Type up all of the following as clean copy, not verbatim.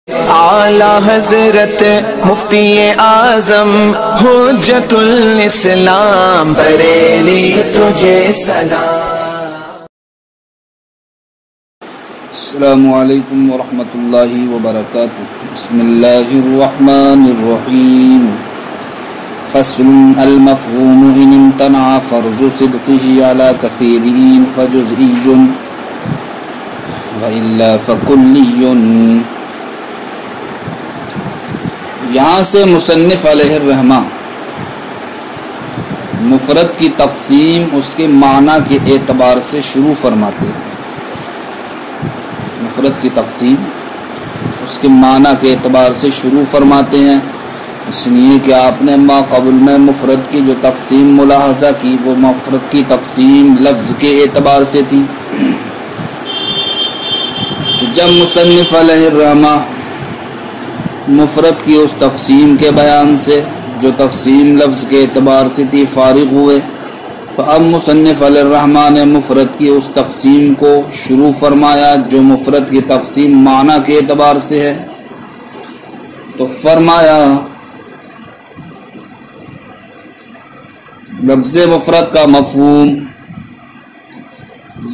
اعلی حضرت مفتی اعظم حجت الاسلام بریلی تجھے سلام۔ السلام علیکم ورحمۃ اللہ وبرکاتہ۔ بسم اللہ الرحمن الرحیم۔ فصل المفہوم ان امتنع فرض صدقه على كثيرين فجزئي وإلا فكلي۔ یہاں سے مصنف علیہ الرحمہ مفرد کی تقسیم اس کے معنی کے اعتبار سے شروع فرماتے ہیں۔ مفرد کی تقسیم اس کے معنی کے اعتبار سے شروع فرماتے ہیں، اس لیے کہ آپ نے ما قبل میں مفرد کی جو تقسیم ملاحظہ کی وہ مفرد کی تقسیم لفظ کے اعتبار سے تھی۔ تو جب مصنف علیہ الرحمہ مفرد کی اس تقسیم کے بیان سے جو تقسیم لفظ کے اعتبار سے تھی فارغ ہوئے، تو اب مصنف علیہ الرحمہ نے مفرد کی اس تقسیم کو شروع فرمایا جو مفرد کی تقسیم معنی کے اعتبار سے ہے۔ تو فرمایا لفظ مفرد کا مفہوم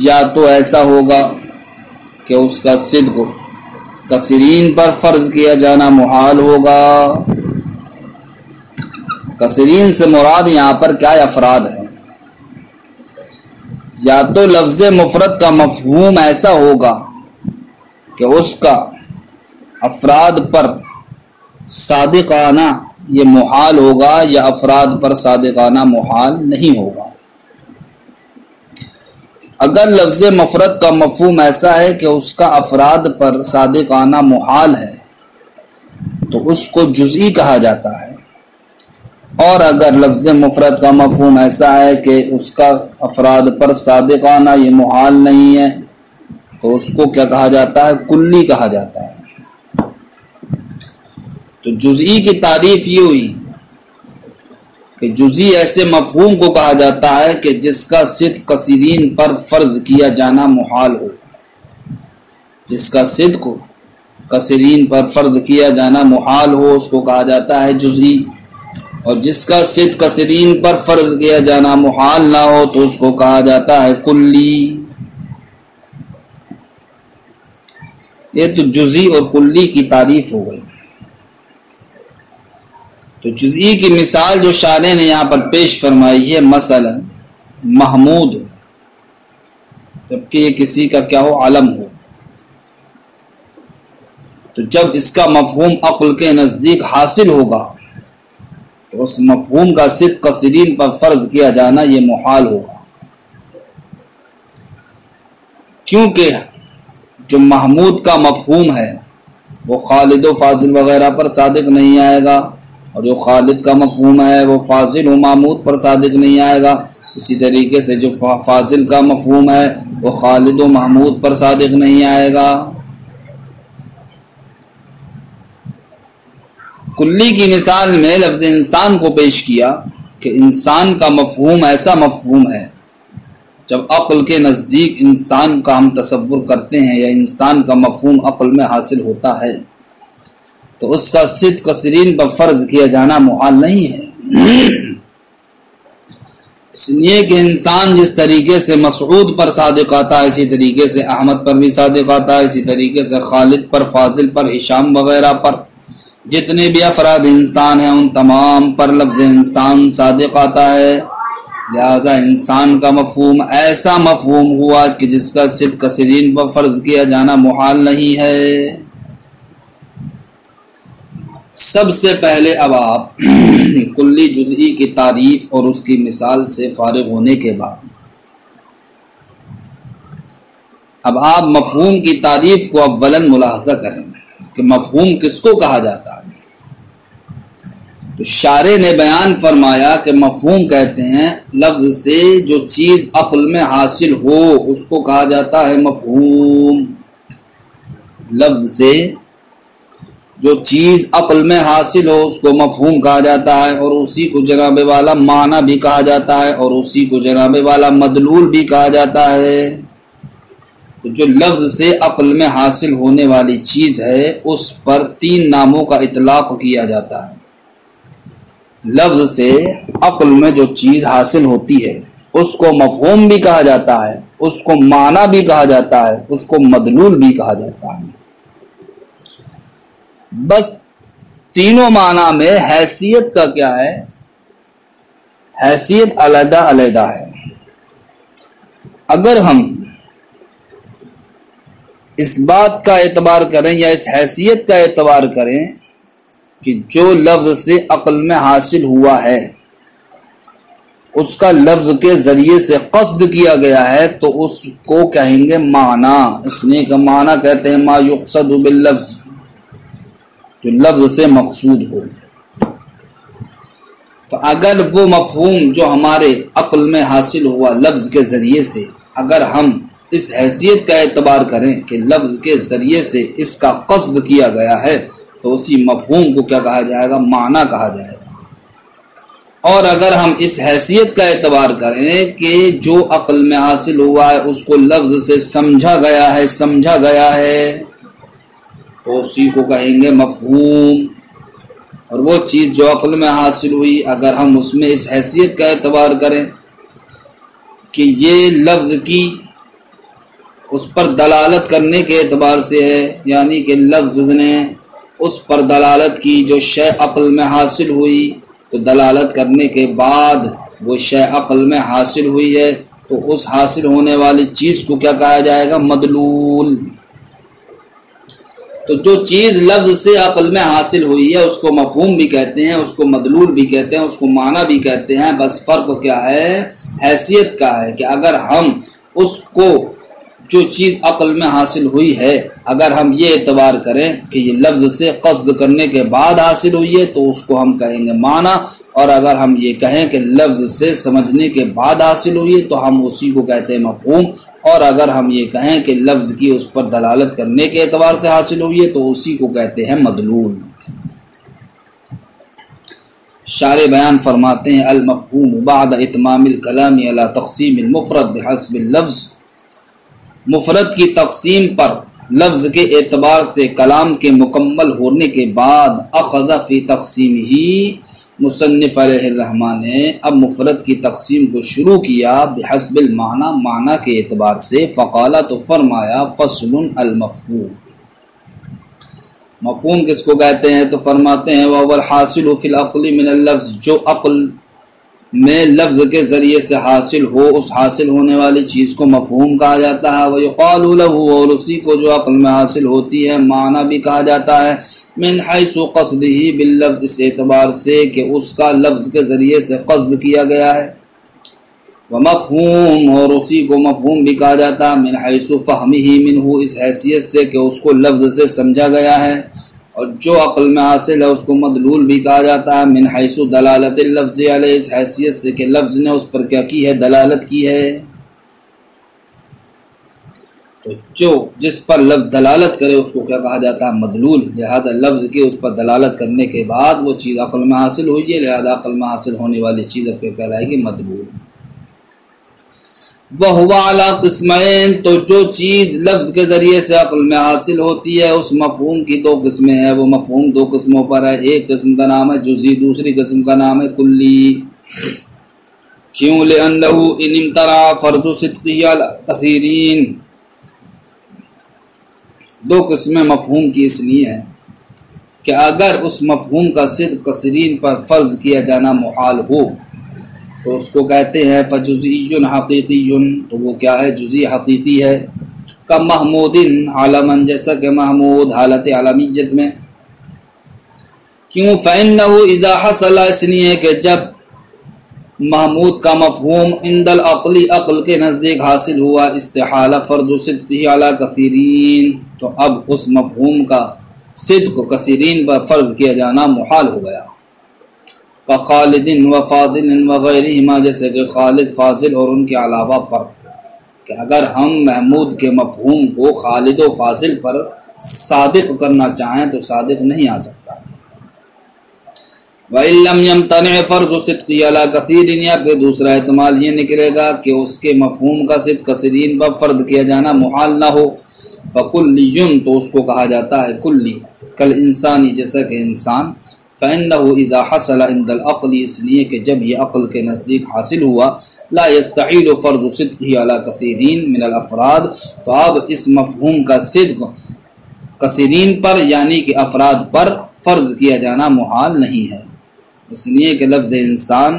یا تو ایسا ہوگا کہ اس کا صدق کثیرین پر فرض کیا جانا محال ہوگا۔ کثیرین سے مراد یہاں پر کیا افراد ہے؟ یا تو لفظ مفرد کا مفہوم ایسا ہوگا کہ اس کا افراد پر صادقانہ یہ محال ہوگا، یا افراد پر صادقانہ محال نہیں ہوگا۔ اگر لفظ مفرد کا مفہوم ایسا ہے کہ اس کا افراد پر صادقانہ محال ہے تو اس کو جزئی کہا جاتا ہے، اور اگر لفظ مفرد کا مفہوم ایسا ہے کہ اس کا افراد پر صادقانہ یہ محال نہیں ہے تو اس کو کیا کہا جاتا ہے؟ کلی کہا جاتا ہے۔ تو جزئی کی تعریف یہ ہوئی کہ جزئی ایسے مفہوم کو کہا جاتا ہے کہ جس کا صدق کثیرین پر فرض کیا جانا محال ہو۔ جس کا صدق کثیرین پر فرض کیا جانا محال ہو اس کو کہا جاتا ہے جزئی، اور جس کا صدق کثیرین پر فرض کیا جانا محال نہ ہو تو اس کو کہا جاتا ہے کلی۔ یہ تو جزئی اور کلی کی تعریف ہو گئی۔ تو جزئی کی مثال جو شارح نے یہاں پر پیش فرمائی ہے، مثلا محمود، جبکہ یہ کسی کا کیا ہو؟ علم ہو، تو جب اس کا مفہوم عقل کے نزدیک حاصل ہوگا تو اس مفہوم کا صدق کثیرین پر فرض کیا جانا یہ محال ہوگا، کیونکہ جو محمود کا مفہوم ہے وہ خالد و فاضل وغیرہ پر صادق نہیں آئے گا، اور جو خالد کا مفہوم ہے وہ فاضل و محمود پر صادق نہیں آئے گا۔ اسی طریقے سے جو فاضل کا مفہوم ہے وہ خالد و محمود پر صادق نہیں آئے گا۔ کلی کی مثال میں لفظ انسان کو پیش کیا کہ انسان کا مفہوم ایسا مفہوم ہے جب عقل کے نزدیک انسان کا ہم تصور کرتے ہیں یا انسان کا مفہوم عقل میں حاصل ہوتا ہے تو اس کا صدق کثیرین پر فرض کیا جانا محال نہیں ہے۔ اس لیے کہ انسان جس طریقے سے مسعود پر صادق آتا ہے اسی طریقے سے احمد پر بھی صادق آتا ہے، اسی طریقے سے خالد پر، فاضل پر، ہشام وغیرہ پر، جتنے بھی افراد انسان ہیں ان تمام پر لفظ انسان صادق آتا ہے۔ لہذا انسان کا مفہوم ایسا مفہوم ہوا کہ جس کا صدق کثیرین پر فرض کیا جانا محال نہیں ہے۔ سب سے پہلے اب آپ کلی جزئی کی تعریف اور اس کی مثال سے فارغ ہونے کے بعد اب آپ مفہوم کی تعریف کو اولاً ملاحظہ کریں کہ مفہوم کس کو کہا جاتا ہے۔ تو شارح نے بیان فرمایا کہ مفہوم کہتے ہیں لفظ سے جو چیز عقل میں حاصل ہو اس کو کہا جاتا ہے مفہوم۔ لفظ سے جو چیز عقل میں حاصل ہو اس کو مفہوم کہا جاتا ہے، اور اسی کو جناب والا معنی بھی کہا جاتا ہے، اور اسی کو جناب والا مدلول بھی کہا جاتا ہے۔ تو جو لفظ سے عقل میں حاصل ہونے والی چیز ہے اس پر 3 ناموں کا اطلاق کیا جاتا ہے۔ لفظ سے عقل میں جو چیز حاصل ہوتی ہے اس کو مفہوم بھی کہا جاتا ہے، اس کو معنی بھی کہا جاتا ہے، اس کو مدلول بھی کہا جاتا ہے۔ بس تینوں معنی میں حیثیت کا کیا ہے؟ حیثیت علیحدہ علیحدہ ہے۔ اگر ہم اس بات کا اعتبار کریں یا اس حیثیت کا اعتبار کریں کہ جو لفظ سے عقل میں حاصل ہوا ہے اس کا لفظ کے ذریعے سے قصد کیا گیا ہے تو اس کو کہیں گے معنی۔ اس نے کا معنی کہتے ہیں ما یقصد باللفظ، جو لفظ سے مقصود ہو۔ تو اگر وہ مفہوم جو ہمارے عقل میں حاصل ہوا لفظ کے ذریعے سے، اگر ہم اس حیثیت کا اعتبار کریں کہ لفظ کے ذریعے سے اس کا قصد کیا گیا ہے تو اسی مفہوم کو کیا کہا جائے گا؟ معنی کہا جائے گا۔ اور اگر ہم اس حیثیت کا اعتبار کریں کہ جو عقل میں حاصل ہوا ہے اس کو لفظ سے سمجھا گیا ہے تو اسی کو کہیں گے مفہوم۔ اور وہ چیز جو عقل میں حاصل ہوئی اگر ہم اس میں اس حیثیت کا اعتبار کریں کہ یہ لفظ کی اس پر دلالت کرنے کے اعتبار سے ہے، یعنی کہ لفظ نے اس پر دلالت کی جو شے عقل میں حاصل ہوئی، تو دلالت کرنے کے بعد وہ شے عقل میں حاصل ہوئی ہے تو اس حاصل ہونے والی چیز کو کیا کہا جائے گا؟ مدلول۔ تو جو چیز لفظ سے عقل میں حاصل ہوئی ہے اس کو مفہوم بھی کہتے ہیں، اس کو مدلول بھی کہتے ہیں، اس کو معنی بھی کہتے ہیں۔ بس فرق کیا ہے؟ حیثیت کا ہے کہ اگر ہم اس کو جو چیز عقل میں حاصل ہوئی ہے اگر ہم یہ اعتبار کریں کہ یہ لفظ سے قصد کرنے کے بعد حاصل ہوئی ہے تو اس کو ہم کہیں گے معنی، اور اگر ہم یہ کہیں کہ لفظ سے سمجھنے کے بعد حاصل ہوئی ہے تو ہم اسی کو کہتے ہیں مفہوم، اور اگر ہم یہ کہیں کہ لفظ کی اس پر دلالت کرنے کے اعتبار سے حاصل ہوئی ہے تو اسی کو کہتے ہیں مدلول۔ شارح بیان فرماتے ہیں المفہوم بعد اتمام الکلام علی تقسیم المفرد بحسب اللفظ، مفرد کی تقسیم پر لفظ کے اعتبار سے کلام کے مکمل ہونے کے بعد اخذ فی تقسیم ہی، مصنف علیہ الرحمن نے اب مفرد کی تقسیم کو شروع کیا بحسب المعنی، معنی کے اعتبار سے، فقال تو فرمایا فصل المفہوم، مفہوم کس کو کہتے ہیں؟ تو فرماتے ہیں وَهُوَ الْحَاصِلُ فِي الْعَقْلِ مِنَ اللَّفْظِ، جو عقل میں لفظ کے ذریعے سے حاصل ہو اس حاصل ہونے والی چیز کو مفہوم کہا جاتا ہے۔ وَيُقَالُ لَهُ، اور اسی کو جو عقل میں حاصل ہوتی ہے معنی بھی کہا جاتا ہے، من حیث قصدہ باللفظ، اس اعتبار سے کہ اس کا لفظ کے ذریعے سے قصد کیا گیا ہے۔ ومفہوم، اور اسی کو مفہوم بھی کہا جاتا ہے، من حیث فہمہ منہ، اس حیثیت سے کہ اس کو لفظ سے سمجھا گیا ہے۔ اور جو عقل میں حاصل ہے اس کو مدلول بھی کہا جاتا ہے، من حیث دلالت اللفظ علیہ، اس حیثیت سے کہ لفظ نے اس پر کیا کی ہے؟ دلالت کی ہے۔ تو جو جس پر لفظ دلالت کرے اس کو کیا کہا جاتا ہے؟ مدلول۔ لہذا لفظ کی اس پر دلالت کرنے کے بعد وہ چیز عقل میں حاصل ہوئی ہے، لہذا عقل میں حاصل ہونے والی چیز اب کیا کہلائے گی؟ مدلول۔ وَهُوَ عَلَى قِسْمَيْن، تو جو چیز لفظ کے ذریعے سے عقل میں حاصل ہوتی ہے اس مفہوم کی 2 قسمیں ہیں، وہ مفہوم 2 قسموں پر ہے، ایک قسم کا نام ہے جزئی، دوسری قسم کا نام ہے کلی۔ کیوں؟ لِأَنَّهُ إِنِ امْتَنَعَ فَرْضُ صِدْقِهِ عَلَى كَثِيرٍ، 2 قسمیں مفہوم کی اس لیے ہیں کہ اگر اس مفہوم کا صدق کثیرین پر فرض کیا جانا محال ہو تو اس کو کہتے ہیں فجزئی حقیقی، تو وہ کیا ہے؟ جزئی حقیقی ہے۔ کا محمود عالمن، جیسا کہ محمود حالت عالمیت میں۔ کیوں؟ فإنه اذا حصل، اس لیے کہ جب محمود کا مفہوم عند العقل، عقل کے نزدیک حاصل ہوا، استحال فرض صدقہ علی کثیرین، تو اب اس مفہوم کا صدق کثیرین پر فرض کیا جانا محال ہو گیا۔ خالد و فاضل وغیرہما، جیسے کہ خالد، فاضل اور ان کے علاوہ پر، کہ اگر ہم محمود کے مفہوم کو خالد و فاضل پر صادق کرنا چاہیں تو صادق نہیں آ سکتا۔ وَإِلَّمْ يَمْتَنِعْ فَرْضُ صِدْقِهِ عَلَى كَثِيرٍ، یا پھر دوسرا احتمال یہ نکلے گا کہ اس کے مفہوم کا صدق کثیرین پر فرض کیا جانا محال نہ ہو، فَكُلِّيٌّ تو اس کو کہا جاتا ہے کلی، کل انسانی جیسا کہ انسان، فَإِنَّهُ إِذَا حَصَلَ عِنْدَ الْعَقْلِ اس لیے کہ جب یہ عقل کے نزدیک حاصل ہوا، لا يستحیل فرض صدقه علی کثیرین من الافراد، تو اب اس مفہوم کا صدق کثیرین پر یعنی کہ افراد پر فرض کیا جانا محال نہیں ہے، اس لیے کہ لفظ انسان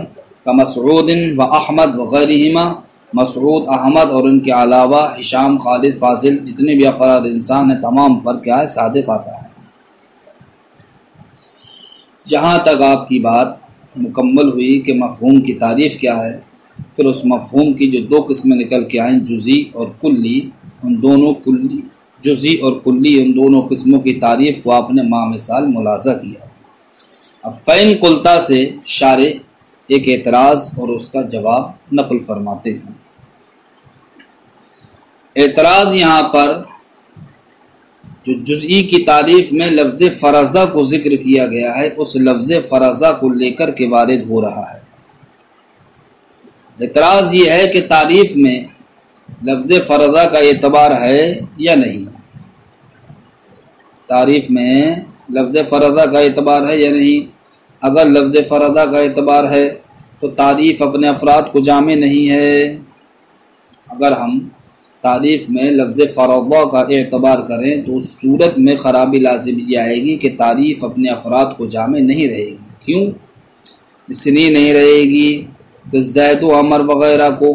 کا مسعود و احمد وغیرہما، مسعود، احمد اور ان کے علاوہ ہشام، خالد، فاضل جتنے بھی افراد انسان ہیں تمام پر کیا ہے؟ صادق آتا ہے۔ جہاں تک آپ کی بات مکمل ہوئی کہ مفہوم کی تعریف کیا ہے، پھر اس مفہوم کی جو دو قسمیں نکل کے آئیں، جزئی اور کلی، ان دونوں جزئی اور کلی ان دونوں قسموں کی تعریف کو آپ نے مثال ملاحظہ کیا۔ اب فین قلتا سے شارح ایک اعتراض اور اس کا جواب نقل فرماتے ہیں۔ اعتراض یہاں پر جو جزئی کی تعریف میں لفظ فرضہ کو ذکر کیا گیا ہے، اس لفظ فرضہ کو لے کر کے وارد ہو رہا ہے۔ اعتراض یہ ہے کہ تعریف میں لفظ فرضہ کا اعتبار ہے یا نہیں، تعریف میں لفظ فرضہ کا اعتبار ہے یا نہیں۔ اگر لفظ فرضہ کا اعتبار ہے تو تعریف اپنے افراد کو جامع نہیں ہے۔ اگر ہم تعریف میں لفظ فرضہ کا اعتبار کریں تو اس صورت میں خرابی لازم یہ آئے گی کہ تعریف اپنے افراد کو جامع نہیں رہے گی۔ کیوں؟ اس لیے نہیں رہے گی کہ زید و عمر وغیرہ کو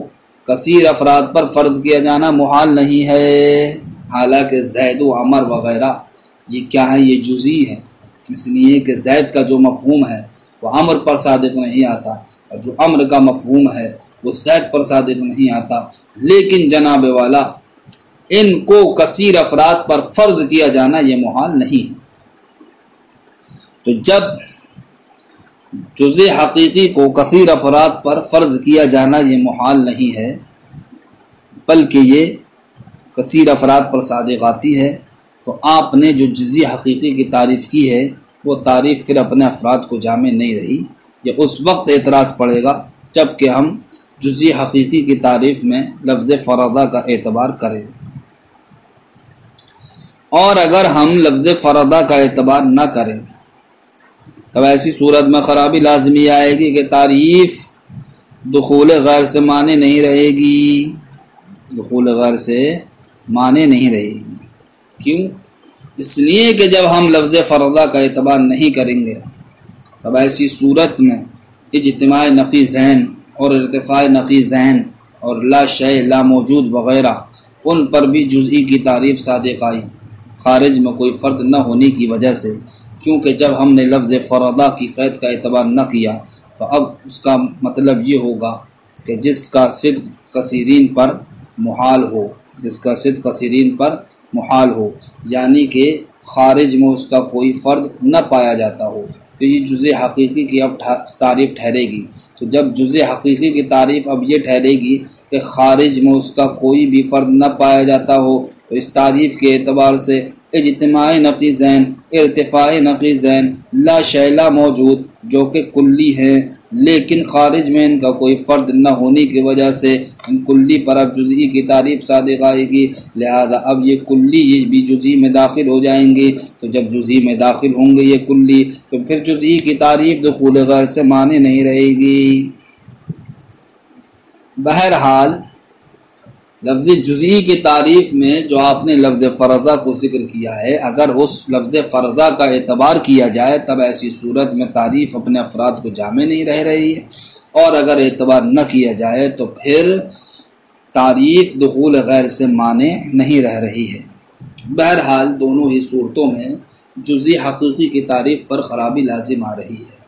کثیر افراد پر فرض کیا جانا محال نہیں ہے، حالانکہ زید و عمر وغیرہ یہ کیا ہے؟ یہ جزئی ہے، اس لیے کہ زید کا جو مفہوم ہے وہ عمر پر صادق نہیں آتا، اور جو عمر کا مفہوم ہے وہ زید پر صادق نہیں آتا۔ لیکن جناب والا ان کو کثیر افراد پر فرض کیا جانا یہ محال نہیں ہے۔ تو جب جزء حقیقی کو کثیر افراد پر فرض کیا جانا یہ محال نہیں ہے بلکہ یہ کثیر افراد پر صادق آتی ہے، تو آپ نے جو جزء حقیقی کی تعریف کی ہے وہ تعریف پھر اپنے افراد کو جامع نہیں رہی۔ یہ اس وقت اعتراض پڑے گا جب کہ ہم جزء حقیقی کی تعریف میں لفظ فرضہ کا اعتبار کریں، اور اگر ہم لفظ فرضہ کا اعتبار نہ کریں تب ایسی صورت میں خرابی لازمی آئے گی کہ تعریف دخول غیر سے مانے نہیں رہے گی، دخول غیر سے مانے نہیں رہے گی۔ کیوں؟ اس لیے کہ جب ہم لفظ فرضہ کا اعتبار نہیں کریں گے تب ایسی صورت میں اجتماع نفی ذہن اور ارتفاع نفی ذہن اور لا شیء لا موجود وغیرہ ان پر بھی جزئی کی تعریف صادق آئی، خارج میں کوئی فرد نہ ہونے کی وجہ سے، کیونکہ جب ہم نے لفظ فرضہ کی قید کا اعتبار نہ کیا تو اب اس کا مطلب یہ ہوگا کہ جس کا صدق کثیرین پر محال ہو، جس کا صدق کثیرین پر محال ہو، یعنی کہ خارج میں اس کا کوئی فرد نہ پایا جاتا ہو، تو یہ جزء حقیقی کی اب تعریف ٹھہرے گی۔ تو جب جزء حقیقی کی تعریف اب یہ ٹھہرے گی کہ خارج میں اس کا کوئی بھی فرد نہ پایا جاتا ہو، تو اس تعریف کے اعتبار سے اجتماع نقی ذہن، ارتفاع نقی ذہن، لا شیء لا موجود جو کہ کلی ہیں لیکن خارج میں ان کا کوئی فرد نہ ہونے کی وجہ سے ان کلی پر اب جزئی کی تعریف صادق آئے گی، لہذا اب یہ کلی یہ بھی جزئی میں داخل ہو جائیں گے۔ تو جب جزئی میں داخل ہوں گے یہ کلی تو پھر جزئی کی تعریف دخول غیر سے مانے نہیں رہے گی۔ بہرحال لفظ جزئی کی تعریف میں جو آپ نے لفظ فرضہ کو ذکر کیا ہے، اگر اس لفظ فرضہ کا اعتبار کیا جائے تب ایسی صورت میں تعریف اپنے افراد کو جامع نہیں رہ رہی ہے، اور اگر اعتبار نہ کیا جائے تو پھر تعریف دخول غیر سے مانے نہیں رہ رہی ہے۔ بہرحال دونوں ہی صورتوں میں جزئی حقیقی کی تعریف پر خرابی لازم آ رہی ہے۔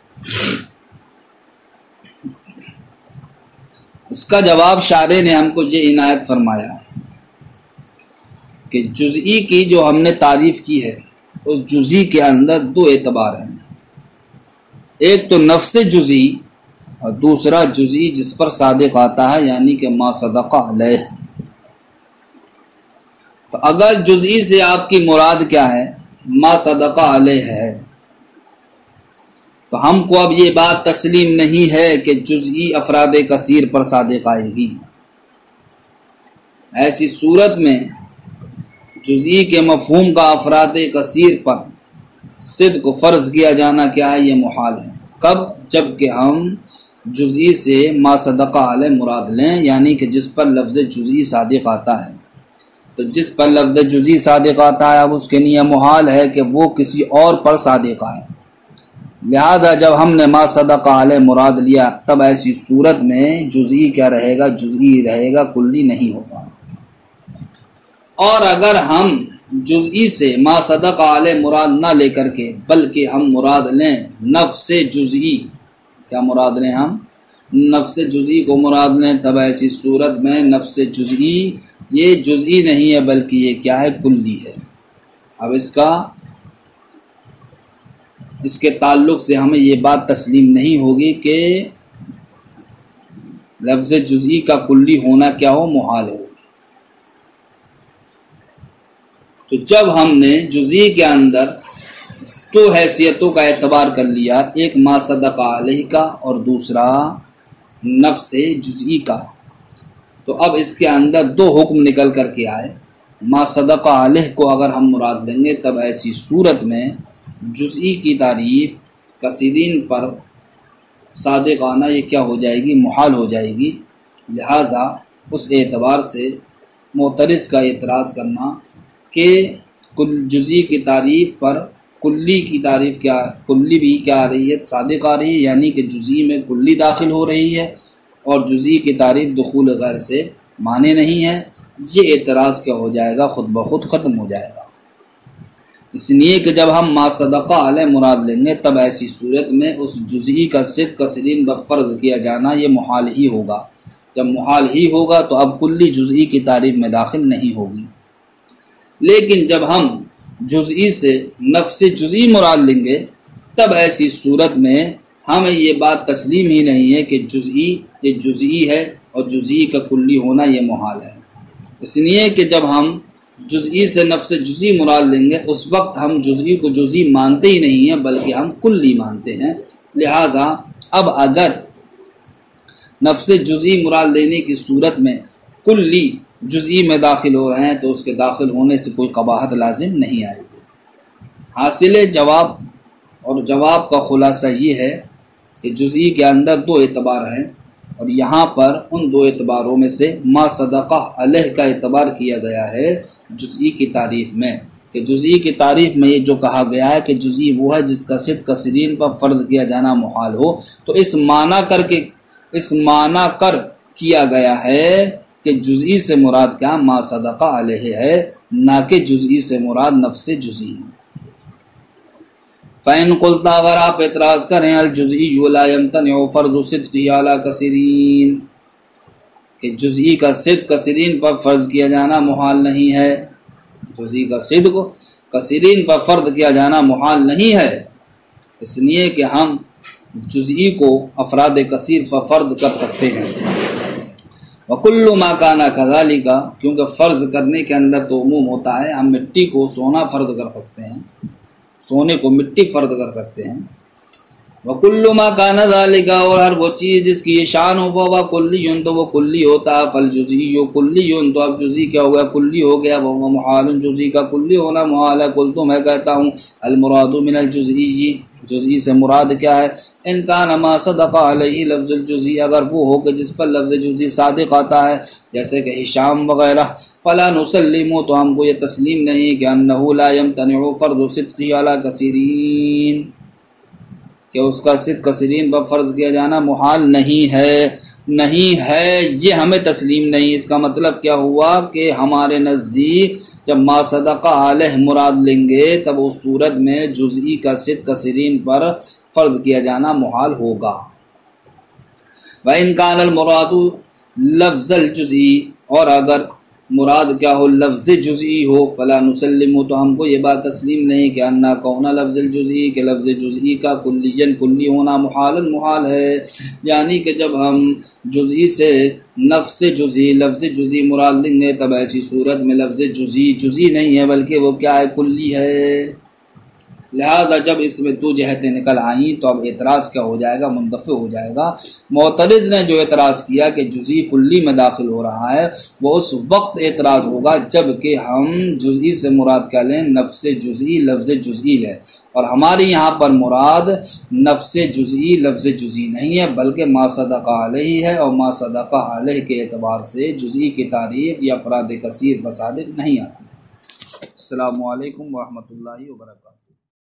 اس کا جواب شارح نے ہم کو یہ عنایت فرمایا کہ جزئی کی جو ہم نے تعریف کی ہے اس جزئی کے اندر دو اعتبار ہیں، ایک تو نفس جزئی اور دوسرا جزئی جس پر صادق آتا ہے یعنی کہ ما صدق علیہ۔ تو اگر جزئی سے آپ کی مراد کیا ہے؟ ما صدق علیہ ہے، تو ہم کو اب یہ بات تسلیم نہیں ہے کہ جزئی افراد کثیر پر صادق آئے گی۔ ایسی صورت میں جزئی کے مفہوم کا افراد کثیر پر صدق فرض کیا جانا کیا ہے؟ یہ محال ہے۔ کب؟ جب کہ ہم جزئی سے ما صدق علیہ مراد لیں، یعنی کہ جس پر لفظ جزئی صادق آتا ہے۔ تو جس پر لفظ جزئی صادق آتا ہے اب اس کے لیے محال ہے کہ وہ کسی اور پر صادق آئے۔ لہذا جب ہم نے ما صدق علیہ مراد لیا تب ایسی صورت میں جزئی کیا رہے گا؟ جزئی رہے گا، کلی نہیں ہوگا۔ اور اگر ہم جزئی سے ما صدق علیہ مراد نہ لے کر کے بلکہ ہم مراد لیں نفس جزئی، کیا مراد لیں؟ ہم نفس جزئی کو مراد لیں، تب ایسی صورت میں نفس جزئی یہ جزئی نہیں ہے بلکہ یہ کیا ہے؟ کلی ہے۔ اب اس کے تعلق سے ہمیں یہ بات تسلیم نہیں ہوگی کہ لفظ جزئی کا کلی ہونا کیا ہو؟ محال ہو۔ تو جب ہم نے جزئی کے اندر دو حیثیتوں کا اعتبار کر لیا، ایک ما صدق علیہ کا اور دوسرا نفس جزئی کا، تو اب اس کے اندر دو حکم نکل کر کے آئے۔ ما صدق علیہ کو اگر ہم مراد لیں گے تب ایسی صورت میں جزئی کی تعریف کثیرین پر صادق آنا یہ کیا ہو جائے گی؟ محال ہو جائے گی۔ لہٰذا اس اعتبار سے معترض کا اعتراض کرنا کہ جزئی کی تعریف پر کلی کی تعریف کیا، کلی بھی کیا آ رہی ہے؟ صادق آ رہی ہے، یعنی کہ جزئی میں کلی داخل ہو رہی ہے اور جزئی کی تعریف دخول غیر سے مانے نہیں ہے، یہ اعتراض کیا ہو جائے گا؟ خود بخود ختم ہو جائے گا۔ اس لیے کہ جب ہم ما صدق علیہ مراد لیں گے تب ایسی صورت میں اس جزئی کا صدق کثیرین پر فرض کیا جانا یہ محال ہی ہوگا۔ جب محال ہی ہوگا تو اب کلی جزئی کی تعریف میں داخل نہیں ہوگی۔ لیکن جب ہم جزئی سے نفس جزئی مراد لیں گے تب ایسی صورت میں ہمیں یہ بات تسلیم ہی نہیں ہے کہ جزئی یہ جزئی ہے اور جزئی کا کلی ہونا یہ محال ہے۔ اس لیے کہ جب ہم جزئی سے نفس جزئی مراد لیں گے اس وقت ہم جزئی کو جزئی مانتے ہی نہیں ہیں بلکہ ہم کلی مانتے ہیں۔ لہٰذا اب اگر نفس جزئی مراد لینے کی صورت میں کلی جزئی میں داخل ہو رہے ہیں تو اس کے داخل ہونے سے کوئی قباحت لازم نہیں آئے گی۔ حاصل جواب اور جواب کا خلاصہ یہ ہے کہ جزئی کے اندر دو اعتبار ہیں اور یہاں پر ان دو اعتباروں میں سے ما صدقہ علیہ کا اعتبار کیا گیا ہے جزئی کی تعریف میں، کہ جزئی کی تعریف میں یہ جو کہا گیا ہے کہ جزئی وہ ہے جس کا صدق کثیرین پر فرض کیا جانا محال ہو، تو اس معنی کر کیا گیا ہے کہ جزئی سے مراد کیا؟ ما صدقہ علیہ ہے، نہ کہ جزئی سے مراد نفس جزئی۔ فَإِن قُلْتَ اگر آپ اعتراض کریں الجزئی لا يمتنع فرض صدق علی کثیرین، کہ جزئی کا صدق کثیرین پر فرض کیا جانا محال نہیں ہے، جزئی کا صدق کثیرین پر فرض کیا جانا محال نہیں ہے، اس لیے کہ ہم جزئی کو افراد کثیر پر فرض کر سکتے ہیں۔ وَكُلُّ مَا كَانَ كَذَلِكَ، کیونکہ فرض کرنے کے اندر تو عموم ہوتا ہے، ہم مٹی کو سونا فرض کر سکتے ہیں، سونے کو مٹی فرض کر سکتے ہیں۔ وَكُلُّ مَا كَانَ ذَلِكَ، اور ہر وہ چیز جس کی یہ شان ہو وہ کلی تو وہ کلی ہوتا ہے، فالجزئی کلی تو اب جزئی کیا ہو گیا؟ کلی ہو گیا، وہ محال، جزئی کا کلی ہونا محال ہے۔ قلت میں کہتا ہوں المراد من الجزئی، جزئی سے مراد کیا ہے؟ ان کان ما صدق علیہ لفظ الجزئی، اگر وہ ہو کہ جس پر لفظ جزئی صادق آتا ہے جیسے کہ ہشام وغیرہ، فلا نسلم، تو ہم کو یہ تسلیم نہیں کہ انہ لا یمتنع فرض صدق علی کثیرین، کہ اس کا صدق کثیرین پر فرض کیا جانا محال نہیں ہے، یہ ہمیں تسلیم نہیں۔ اس کا مطلب کیا ہوا کہ ہمارے نزدیک جب ما صدق علیہ مراد لیں گے تب اس صورت میں جزئی کا صدق کثیرین پر فرض کیا جانا محال ہوگا۔ وَإِن كَانَ الْمُرَادُ لَفْظَ الْجُزْءِ، اور اگر مراد کیا ہو؟ لفظ جزئی ہو، فلا نسلم، تو ہم کو یہ بات تسلیم نہیں کہ انا کون لفظ الجزئی، کہ لفظ جزئی کا کلیاً کلی ہونا محال ہے، یعنی کہ جب ہم جزئی سے نفس جزئی لفظ جزئی مراد لیں گے تب ایسی صورت میں لفظ جزئی نہیں ہے بلکہ وہ کیا ہے؟ کلی ہے۔ لہذا جب اس میں دو جہتیں نکل آئیں تو اب اعتراض کیا ہو جائے گا؟ منتفع ہو جائے گا۔ معترض نے جو اعتراض کیا کہ جزئی کلی میں داخل ہو رہا ہے، وہ اس وقت اعتراض ہوگا جب کہ ہم جزئی سے مراد کیا لیں؟ نفس جزئی، لفظ جزئی لیں، اور ہماری یہاں پر مراد نفس جزئی لفظ جزئی نہیں ہے بلکہ ما صدق علیہ ہے، اور ما صدق علیہ کے اعتبار سے جزئی کی تعریف یا افراد کثیر بصادق نہیں آتی۔ السلام علیکم ورحمۃ اللہ وبرکاتہ۔